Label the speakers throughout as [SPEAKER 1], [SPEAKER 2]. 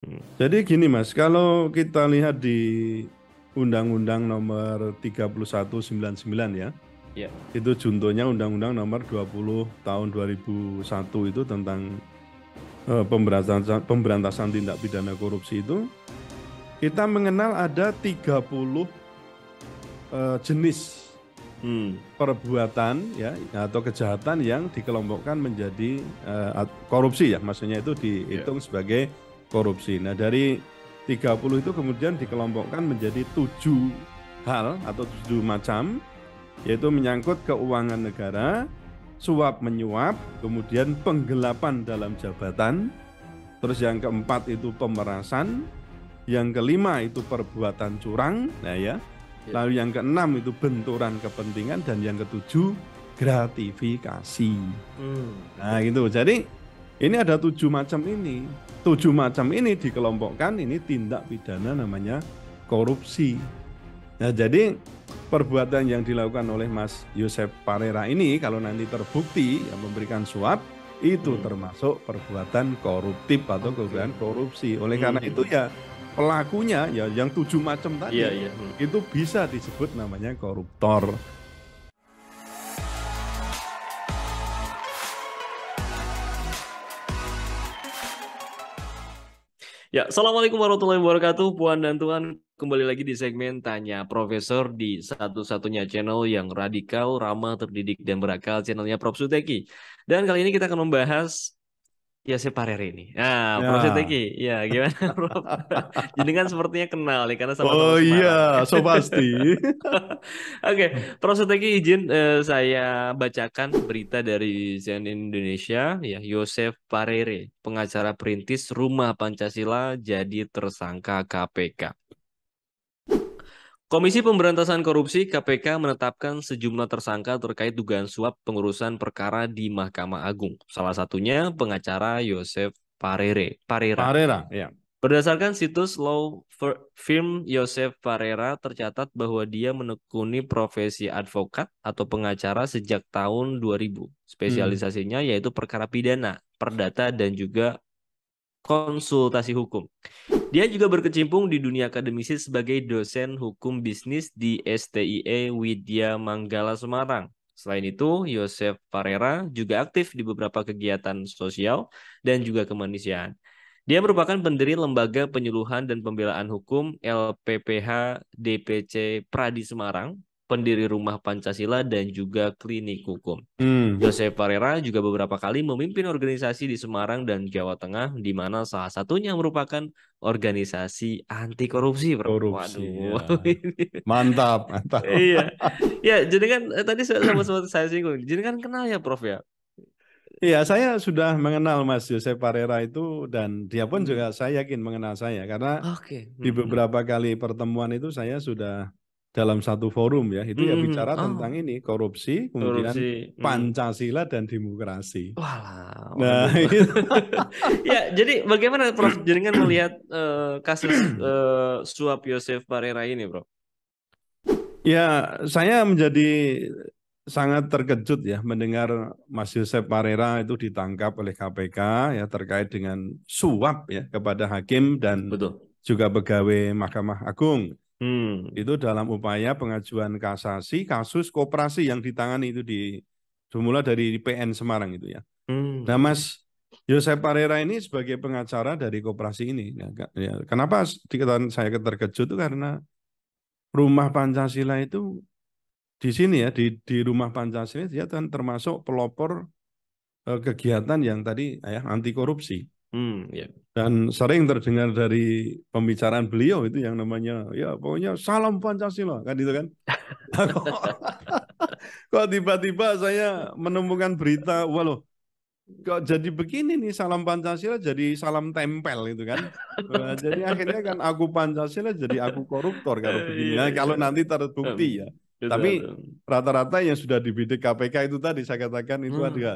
[SPEAKER 1] Hmm.
[SPEAKER 2] Jadi gini Mas, kalau kita lihat di Undang-Undang nomor 3199 ya,
[SPEAKER 1] Ya.
[SPEAKER 2] itu juntonya Undang-Undang nomor 20 tahun 2001 itu tentang pemberantasan tindak pidana korupsi itu, kita mengenal ada 30 jenis
[SPEAKER 1] Hmm.
[SPEAKER 2] perbuatan ya atau kejahatan yang dikelompokkan menjadi korupsi ya, maksudnya itu
[SPEAKER 1] Ya.
[SPEAKER 2] dihitung sebagai korupsi. Nah, dari 30 itu kemudian dikelompokkan menjadi 7 hal atau 7 macam, yaitu menyangkut keuangan negara, suap menyuap, kemudian penggelapan dalam jabatan, terus yang keempat itu pemerasan, yang kelima itu perbuatan curang, nah ya.
[SPEAKER 1] Ya.
[SPEAKER 2] Lalu yang keenam itu benturan kepentingan dan yang ketujuh gratifikasi.
[SPEAKER 1] Hmm.
[SPEAKER 2] Nah gitu. Jadi ini ada 7 macam ini. 7 macam ini dikelompokkan ini tindak pidana namanya korupsi. Nah jadi perbuatan yang dilakukan oleh Mas Yosep Parera ini kalau nanti terbukti yang memberikan suap itu
[SPEAKER 1] Hmm.
[SPEAKER 2] termasuk perbuatan koruptif atau perbuatan
[SPEAKER 1] Oke.
[SPEAKER 2] korupsi. Oleh karena itu
[SPEAKER 1] Hmm.
[SPEAKER 2] ya pelakunya ya yang 7 macam
[SPEAKER 1] Iya,
[SPEAKER 2] tadi
[SPEAKER 1] iya.
[SPEAKER 2] itu bisa disebut namanya koruptor.
[SPEAKER 1] Ya, Assalamualaikum warahmatullahi wabarakatuh, Puan dan Tuan. Kembali lagi di segmen Tanya Profesor di satu-satunya channel yang radikal, ramah, terdidik, dan berakal, channelnya Prof. Suteki. Dan kali ini kita akan membahas Yosep Parera ini. Nah, Prof.
[SPEAKER 2] Ya.
[SPEAKER 1] Suteki, ya gimana, Prof? Jadi kan sepertinya kenal nih, karena sama-sama
[SPEAKER 2] Oh iya,
[SPEAKER 1] Semarang.
[SPEAKER 2] so pasti.
[SPEAKER 1] Oke, Prof. Suteki izin saya bacakan berita dari CNN Indonesia. Ya, Yosep Parera, pengacara perintis Rumah Pancasila, jadi tersangka KPK. Komisi Pemberantasan Korupsi (KPK) menetapkan sejumlah tersangka terkait dugaan suap pengurusan perkara di Mahkamah Agung. Salah satunya pengacara Yosep Parera.
[SPEAKER 2] Parera, ya.
[SPEAKER 1] Berdasarkan situs law firm Yosef Parera, tercatat bahwa dia menekuni profesi advokat atau pengacara sejak tahun 2000.
[SPEAKER 2] Hmm.
[SPEAKER 1] Spesialisasinya yaitu perkara pidana, perdata, dan juga konsultasi hukum. Dia juga berkecimpung di dunia akademisi sebagai dosen hukum bisnis di STIE Widya Manggala Semarang. Selain itu, Yosef Parera juga aktif di beberapa kegiatan sosial dan juga kemanusiaan. Dia merupakan pendiri Lembaga Penyuluhan dan Pembelaan Hukum LPPH DPC Pradi Semarang, pendiri Rumah Pancasila, dan juga klinik hukum.
[SPEAKER 2] Hmm.
[SPEAKER 1] Jose Parera juga beberapa kali memimpin organisasi di Semarang dan Jawa Tengah, di mana salah satunya merupakan organisasi anti korupsi, bro.
[SPEAKER 2] Korupsi, ya.
[SPEAKER 1] Waduh,
[SPEAKER 2] Mantap, mantap.
[SPEAKER 1] iya, ya. Jadi kan tadi sama-sama saya singgung. Jadi kan kenal ya, Prof ya.
[SPEAKER 2] Iya, saya sudah mengenal Mas Josep Parera itu dan dia pun juga
[SPEAKER 1] Hmm.
[SPEAKER 2] saya yakin mengenal saya karena
[SPEAKER 1] Oke.
[SPEAKER 2] di
[SPEAKER 1] Hmm.
[SPEAKER 2] beberapa kali pertemuan itu saya sudah dalam satu forum ya, itu ya bicara tentang
[SPEAKER 1] Oh,
[SPEAKER 2] ini korupsi, kemudian
[SPEAKER 1] korupsi.
[SPEAKER 2] Pancasila dan demokrasi.
[SPEAKER 1] Walah,
[SPEAKER 2] Nah,
[SPEAKER 1] waduh.
[SPEAKER 2] itu.
[SPEAKER 1] Ya, jadi bagaimana Prof Jaringan melihat kasus suap Yosef Parera ini, Bro?
[SPEAKER 2] Ya, saya menjadi sangat terkejut ya mendengar Mas Yosep Parera itu ditangkap oleh KPK ya terkait dengan suap ya kepada hakim dan
[SPEAKER 1] Betul.
[SPEAKER 2] juga pegawai Mahkamah Agung.
[SPEAKER 1] Hmm.
[SPEAKER 2] Itu dalam upaya pengajuan kasasi kasus koperasi yang ditangani itu bermula dari PN Semarang itu ya. Nah,
[SPEAKER 1] Hmm.
[SPEAKER 2] Mas Yosep Parera ini sebagai pengacara dari koperasi ini. Ya, kenapa dikatakan saya terkejut itu karena Rumah Pancasila itu di sini ya di Rumah Pancasila dia kan termasuk pelopor kegiatan yang tadi ya anti korupsi
[SPEAKER 1] Hmm. Ya.
[SPEAKER 2] dan sering terdengar dari pembicaraan beliau itu yang namanya ya pokoknya salam Pancasila kan itu kan. Kok tiba-tiba saya menemukan berita, walau kok jadi begini nih salam Pancasila jadi salam tempel itu kan. Jadi akhirnya kan aku Pancasila jadi aku koruptor kalau begini.
[SPEAKER 1] Iya,
[SPEAKER 2] Nah,
[SPEAKER 1] iya.
[SPEAKER 2] kalau nanti terbukti ya.
[SPEAKER 1] Betul,
[SPEAKER 2] Tapi
[SPEAKER 1] betul.
[SPEAKER 2] rata-rata yang sudah dibidik KPK itu tadi saya katakan itu
[SPEAKER 1] Hmm.
[SPEAKER 2] ada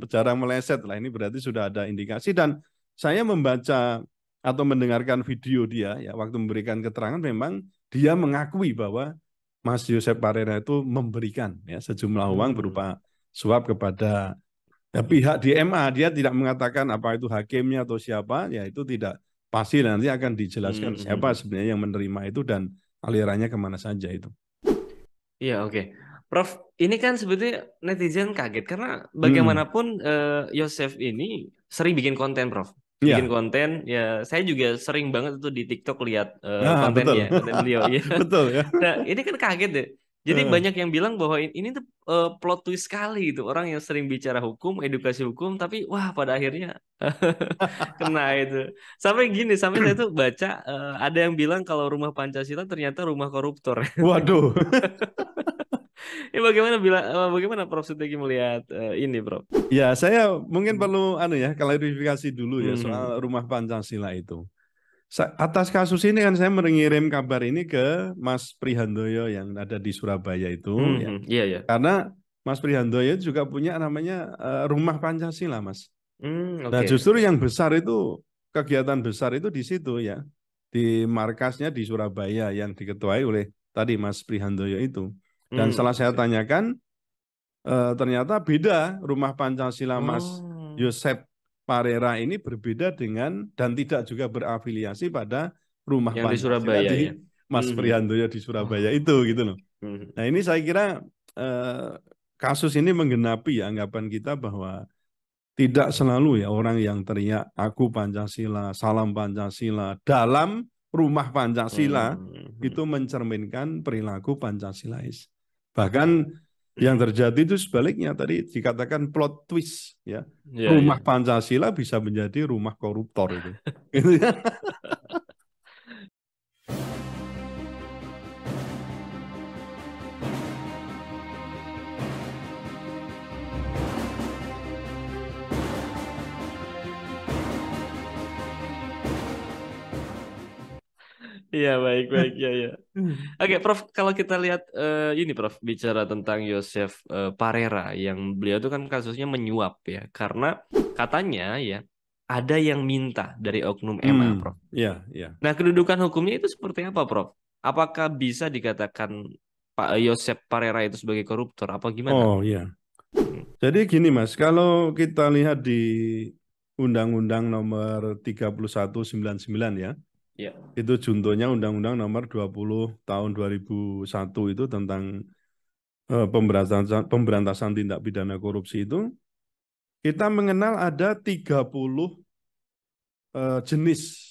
[SPEAKER 2] jarang meleset lah. Ini berarti sudah ada indikasi dan saya membaca atau mendengarkan video dia ya waktu memberikan keterangan memang dia mengakui bahwa Mas Yosep Parera itu memberikan ya sejumlah uang
[SPEAKER 1] Hmm.
[SPEAKER 2] berupa suap kepada ya, pihak di MA. Dia tidak mengatakan apa itu hakimnya atau siapa, ya itu tidak pasti nanti akan dijelaskan siapa
[SPEAKER 1] Hmm.
[SPEAKER 2] sebenarnya yang menerima itu dan alirannya kemana saja itu.
[SPEAKER 1] Iya, oke. Prof, ini kan sebetulnya netizen kaget karena
[SPEAKER 2] Hmm.
[SPEAKER 1] bagaimanapun Yosef ini sering bikin konten, Prof. Bikin
[SPEAKER 2] Ya,
[SPEAKER 1] konten, ya saya juga sering banget itu di TikTok lihat
[SPEAKER 2] nah, betul.
[SPEAKER 1] kontennya, konten beliau. Ya.
[SPEAKER 2] Betul ya.
[SPEAKER 1] Nah, ini kan kaget deh. Jadi
[SPEAKER 2] Eh,
[SPEAKER 1] banyak yang bilang bahwa ini tuh plot twist sekali gitu. Orang yang sering bicara hukum, edukasi hukum, tapi wah pada akhirnya kena itu. Sampai saya tuh baca ada yang bilang kalau rumah Pancasila ternyata rumah koruptor.
[SPEAKER 2] Waduh.
[SPEAKER 1] Ya bagaimana Prof Suteki melihat ini, Prof?
[SPEAKER 2] Ya, saya mungkin
[SPEAKER 1] Hmm.
[SPEAKER 2] perlu klarifikasi dulu ya soal
[SPEAKER 1] Hmm.
[SPEAKER 2] rumah Pancasila itu. Atas kasus ini kan saya mengirim kabar ini ke Mas Prihandoyo yang ada di Surabaya itu ya.
[SPEAKER 1] Iya ya.
[SPEAKER 2] Karena Mas Prihandoyo juga punya namanya Rumah Pancasila, Mas. Nah,
[SPEAKER 1] Oke
[SPEAKER 2] justru
[SPEAKER 1] oke.
[SPEAKER 2] yang besar itu kegiatan besar itu di situ ya. Di markasnya di Surabaya yang diketuai oleh tadi Mas Prihandoyo itu. Dan setelah saya
[SPEAKER 1] Oke.
[SPEAKER 2] tanyakan ternyata beda Rumah Pancasila Mas
[SPEAKER 1] Oh,
[SPEAKER 2] Yosep Parera ini berbeda dengan dan tidak juga berafiliasi pada Rumah
[SPEAKER 1] yang di
[SPEAKER 2] Pancasila
[SPEAKER 1] Surabaya ya.
[SPEAKER 2] di Mas Prihandoyo di
[SPEAKER 1] Oh.
[SPEAKER 2] Surabaya itu gitu loh.
[SPEAKER 1] Hmm.
[SPEAKER 2] Nah, ini saya kira eh, kasus ini menggenapi ya anggapan kita bahwa tidak selalu ya orang yang teriak aku Pancasila, salam Pancasila dalam Rumah Pancasila
[SPEAKER 1] Hmm.
[SPEAKER 2] itu mencerminkan perilaku Pancasilais. Bahkan yang terjadi itu sebaliknya tadi dikatakan plot twist ya.
[SPEAKER 1] Ya
[SPEAKER 2] Rumah
[SPEAKER 1] ya.
[SPEAKER 2] Pancasila bisa menjadi rumah koruptor itu. Gitu ya.
[SPEAKER 1] Iya baik baik ya ya. Oke, Prof, kalau kita lihat ini Prof bicara tentang Yosef Parera yang beliau itu kan kasusnya menyuap ya karena katanya ya ada yang minta dari oknum MA, Prof.
[SPEAKER 2] Ya, ya.
[SPEAKER 1] Nah, kedudukan hukumnya itu seperti apa, Prof? Apakah bisa dikatakan Pak Yosef Parera itu sebagai koruptor? Apa gimana?
[SPEAKER 2] Oh, ya.
[SPEAKER 1] Hmm.
[SPEAKER 2] Jadi gini Mas, kalau kita lihat di Undang-Undang nomor 3199 ya,
[SPEAKER 1] Ya.
[SPEAKER 2] itu juntonya Undang-Undang nomor 20 tahun 2001 itu tentang pemberantasan tindak pidana korupsi itu, kita mengenal ada 30 jenis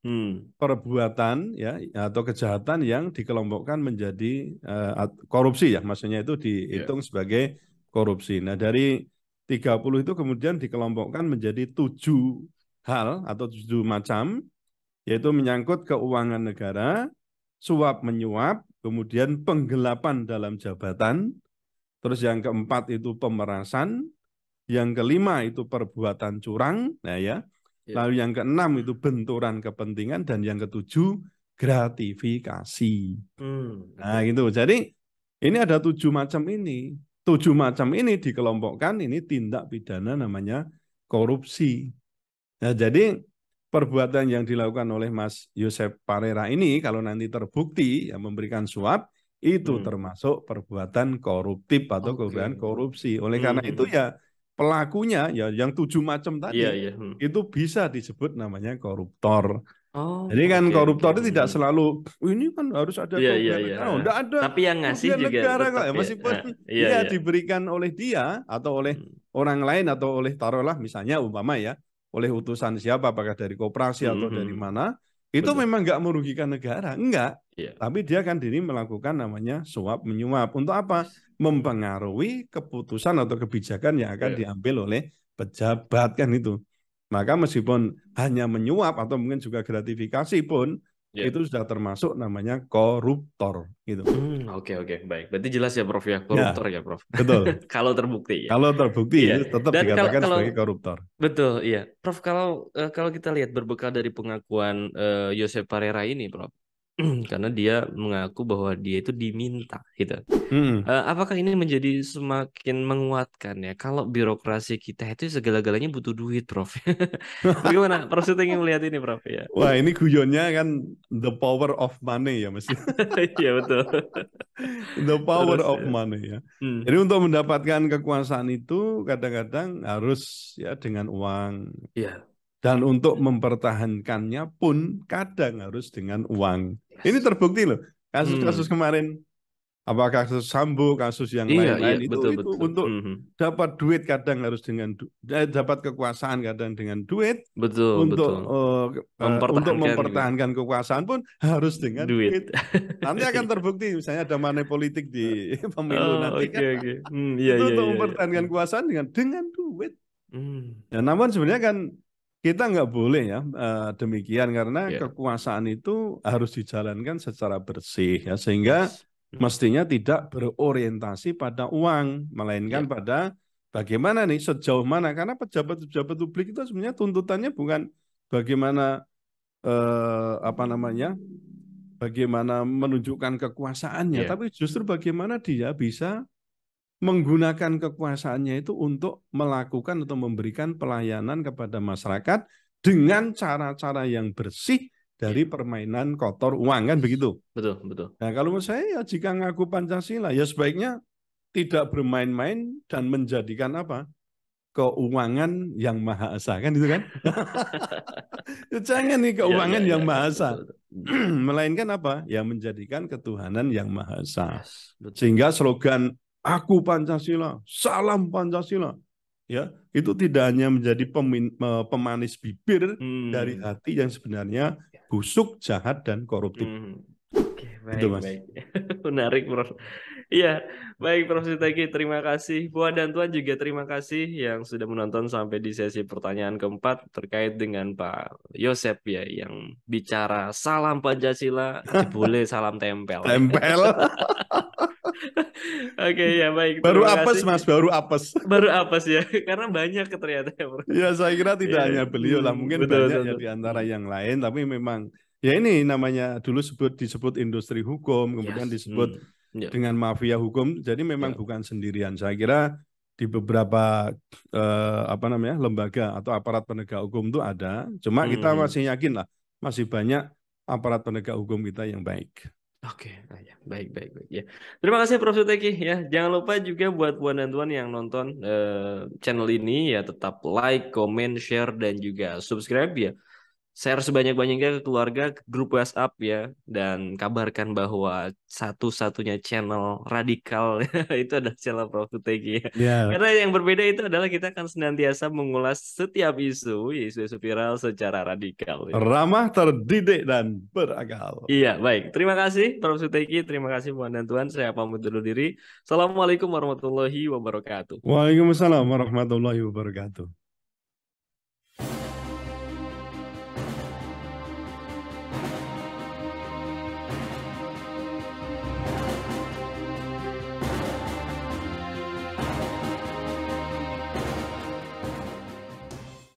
[SPEAKER 1] Hmm.
[SPEAKER 2] perbuatan ya atau kejahatan yang dikelompokkan menjadi korupsi ya, maksudnya itu
[SPEAKER 1] Ya.
[SPEAKER 2] dihitung sebagai korupsi. Nah, dari 30 itu kemudian dikelompokkan menjadi 7 hal atau 7 macam, yaitu menyangkut keuangan negara, suap menyuap, kemudian penggelapan dalam jabatan, terus yang keempat itu pemerasan, yang kelima itu perbuatan curang, nah ya.
[SPEAKER 1] Ya.
[SPEAKER 2] Lalu yang keenam itu benturan kepentingan dan yang ketujuh gratifikasi. Nah,
[SPEAKER 1] Oke.
[SPEAKER 2] gitu. Jadi ini ada 7 macam ini. 7 macam ini dikelompokkan ini tindak pidana namanya korupsi. Nah, jadi perbuatan yang dilakukan oleh Mas Yosep Parera ini kalau nanti terbukti yang memberikan suap itu
[SPEAKER 1] Hmm.
[SPEAKER 2] termasuk perbuatan koruptif atau
[SPEAKER 1] Oke.
[SPEAKER 2] perbuatan korupsi. Oleh karena itu ya pelakunya ya yang 7 macam
[SPEAKER 1] Iya,
[SPEAKER 2] tadi
[SPEAKER 1] iya.
[SPEAKER 2] itu bisa disebut namanya koruptor.
[SPEAKER 1] Oh,
[SPEAKER 2] Jadi kan
[SPEAKER 1] oke, oke.
[SPEAKER 2] koruptor itu tidak selalu "Oh, ini kan harus ada
[SPEAKER 1] Iya, iya,
[SPEAKER 2] kerugian
[SPEAKER 1] iya.
[SPEAKER 2] negara. Oh, tidak ada
[SPEAKER 1] Tapi yang ngasih
[SPEAKER 2] kerugian
[SPEAKER 1] juga
[SPEAKER 2] negara kok
[SPEAKER 1] tetap
[SPEAKER 2] ya.
[SPEAKER 1] ya.
[SPEAKER 2] Meskipun
[SPEAKER 1] Iya,
[SPEAKER 2] dia
[SPEAKER 1] iya.
[SPEAKER 2] diberikan oleh dia atau oleh
[SPEAKER 1] Hmm.
[SPEAKER 2] orang lain atau oleh taruhlah misalnya umpama ya oleh utusan siapa, apakah dari koperasi atau dari
[SPEAKER 1] Hmm.
[SPEAKER 2] mana, itu
[SPEAKER 1] Betul.
[SPEAKER 2] memang nggak merugikan negara, enggak.
[SPEAKER 1] Iya.
[SPEAKER 2] Tapi dia kan dini melakukan namanya suap menyuap. Untuk apa?
[SPEAKER 1] Yes.
[SPEAKER 2] Mempengaruhi keputusan atau kebijakan yang akan
[SPEAKER 1] Iya.
[SPEAKER 2] diambil oleh pejabat kan itu. Maka meskipun hanya menyuap atau mungkin juga gratifikasi pun,
[SPEAKER 1] Iya.
[SPEAKER 2] itu sudah termasuk namanya koruptor gitu.
[SPEAKER 1] Oke oke baik. Berarti jelas ya Prof ya koruptor
[SPEAKER 2] Ya,
[SPEAKER 1] ya Prof.
[SPEAKER 2] betul.
[SPEAKER 1] Kalau terbukti ya.
[SPEAKER 2] Kalau terbukti
[SPEAKER 1] Iya.
[SPEAKER 2] itu tetap
[SPEAKER 1] Dan kalau
[SPEAKER 2] dikatakan
[SPEAKER 1] kalau
[SPEAKER 2] sebagai koruptor.
[SPEAKER 1] betul iya. Prof kalau kita lihat berbekal dari pengakuan Josep Parera ini Prof. Karena dia mengaku bahwa dia itu diminta gitu.
[SPEAKER 2] Hmm.
[SPEAKER 1] Apakah ini menjadi semakin menguatkan ya kalau birokrasi kita itu segala-galanya butuh duit Prof. Bagaimana Prof Suteng melihat ini Prof ya?
[SPEAKER 2] Wah, ini guyonnya kan the power of money ya, mesti.
[SPEAKER 1] Iya betul.
[SPEAKER 2] The power
[SPEAKER 1] Terus
[SPEAKER 2] of
[SPEAKER 1] ya.
[SPEAKER 2] money ya. Jadi
[SPEAKER 1] Hmm.
[SPEAKER 2] untuk mendapatkan kekuasaan itu kadang-kadang harus ya dengan uang.
[SPEAKER 1] Iya.
[SPEAKER 2] Dan untuk mempertahankannya pun kadang harus dengan uang. Ini terbukti loh. Kasus-kasus kemarin, apakah kasus Sambo, kasus yang
[SPEAKER 1] Iya, iya,
[SPEAKER 2] lain-lain
[SPEAKER 1] betul,
[SPEAKER 2] itu
[SPEAKER 1] betul.
[SPEAKER 2] untuk dapat duit kadang harus dengan dapat kekuasaan kadang dengan duit,
[SPEAKER 1] Betul,
[SPEAKER 2] untuk
[SPEAKER 1] betul. Mempertahankan gitu.
[SPEAKER 2] mempertahankan kekuasaan pun harus dengan
[SPEAKER 1] Duit.
[SPEAKER 2] duit. Nanti akan terbukti misalnya ada money politik di pemilu
[SPEAKER 1] Oh,
[SPEAKER 2] nanti
[SPEAKER 1] oke,
[SPEAKER 2] kan
[SPEAKER 1] oke. Iya,
[SPEAKER 2] itu
[SPEAKER 1] iya,
[SPEAKER 2] untuk
[SPEAKER 1] iya, iya.
[SPEAKER 2] mempertahankan kekuasaan dengan duit.
[SPEAKER 1] Hmm,
[SPEAKER 2] Ya, namun sebenarnya kan kita nggak boleh ya demikian karena
[SPEAKER 1] ya,
[SPEAKER 2] kekuasaan itu harus dijalankan secara bersih ya sehingga
[SPEAKER 1] yes.
[SPEAKER 2] mestinya tidak berorientasi pada uang
[SPEAKER 1] Ya,
[SPEAKER 2] melainkan pada bagaimana nih sejauh mana karena pejabat-pejabat publik itu sebenarnya tuntutannya bukan bagaimana apa namanya bagaimana menunjukkan kekuasaannya
[SPEAKER 1] ya,
[SPEAKER 2] tapi justru bagaimana dia bisa menggunakan kekuasaannya itu untuk melakukan atau memberikan pelayanan kepada masyarakat dengan cara-cara yang bersih
[SPEAKER 1] ya.
[SPEAKER 2] dari permainan kotor uang kan begitu.
[SPEAKER 1] Betul, betul.
[SPEAKER 2] Nah, kalau menurut saya ya jika ngaku Pancasila ya sebaiknya tidak bermain-main dan menjadikan apa? Keuangan yang maha esa kan itu kan? Jangan nih
[SPEAKER 1] Ya, ya,
[SPEAKER 2] keuangan
[SPEAKER 1] ya,
[SPEAKER 2] yang
[SPEAKER 1] ya.
[SPEAKER 2] maha esa.
[SPEAKER 1] Betul, betul.
[SPEAKER 2] Melainkan apa? Ya menjadikan ketuhanan yang maha esa.
[SPEAKER 1] Yes, betul.
[SPEAKER 2] Sehingga slogan Aku Pancasila, salam Pancasila, ya itu tidak hanya menjadi pemanis bibir dari
[SPEAKER 1] Hmm.
[SPEAKER 2] hati yang sebenarnya busuk, jahat dan koruptif.
[SPEAKER 1] Hmm. Oke,
[SPEAKER 2] Itu
[SPEAKER 1] baik,
[SPEAKER 2] Mas.
[SPEAKER 1] baik. Menarik, Prof. Iya, baik, Prof. Sitaki. Terima kasih. Puan dan Tuan juga terima kasih yang sudah menonton sampai di sesi pertanyaan keempat terkait dengan Pak Yosep ya, yang bicara salam Pancasila, jebule salam tempel.
[SPEAKER 2] Tempel.
[SPEAKER 1] Oke, ya baik.
[SPEAKER 2] Baru
[SPEAKER 1] Terima
[SPEAKER 2] apes
[SPEAKER 1] kasih.
[SPEAKER 2] Mas, baru apes.
[SPEAKER 1] Baru apa sih ya? Karena banyak ternyata ya, Prof.
[SPEAKER 2] Ya saya kira tidak
[SPEAKER 1] Iya,
[SPEAKER 2] hanya beliau lah, mungkin
[SPEAKER 1] betul,
[SPEAKER 2] banyak
[SPEAKER 1] betul,
[SPEAKER 2] ya
[SPEAKER 1] betul.
[SPEAKER 2] di antara yang lain, tapi memang ya ini namanya dulu disebut industri hukum, kemudian
[SPEAKER 1] Yes.
[SPEAKER 2] disebut
[SPEAKER 1] Ya,
[SPEAKER 2] dengan mafia hukum, jadi memang
[SPEAKER 1] ya.
[SPEAKER 2] bukan sendirian. Saya kira di beberapa apa namanya lembaga atau aparat penegak hukum itu ada, cuma kita
[SPEAKER 1] Hmm.
[SPEAKER 2] masih yakin lah masih banyak aparat penegak hukum kita yang baik.
[SPEAKER 1] Oke, nah, ya. Baik, baik, baik. Ya. Terima kasih Prof. Suteki ya. Jangan lupa juga buat Puan dan Tuan yang nonton channel ini ya tetap like, comment, share dan juga subscribe ya. Share sebanyak-banyaknya ke keluarga, ke grup WhatsApp ya, dan kabarkan bahwa satu-satunya channel radikal itu adalah channel Prof. Teki ya.
[SPEAKER 2] Ya,
[SPEAKER 1] Karena yang berbeda itu adalah kita akan senantiasa mengulas setiap isu-isu viral secara radikal ya.
[SPEAKER 2] ramah, terdidik dan berakal.
[SPEAKER 1] Iya, baik. Terima kasih Prof. Teki, terima kasih Puan dan Tuan. Saya pamit dulu diri. Assalamualaikum warahmatullahi wabarakatuh.
[SPEAKER 2] Waalaikumsalam warahmatullahi wabarakatuh.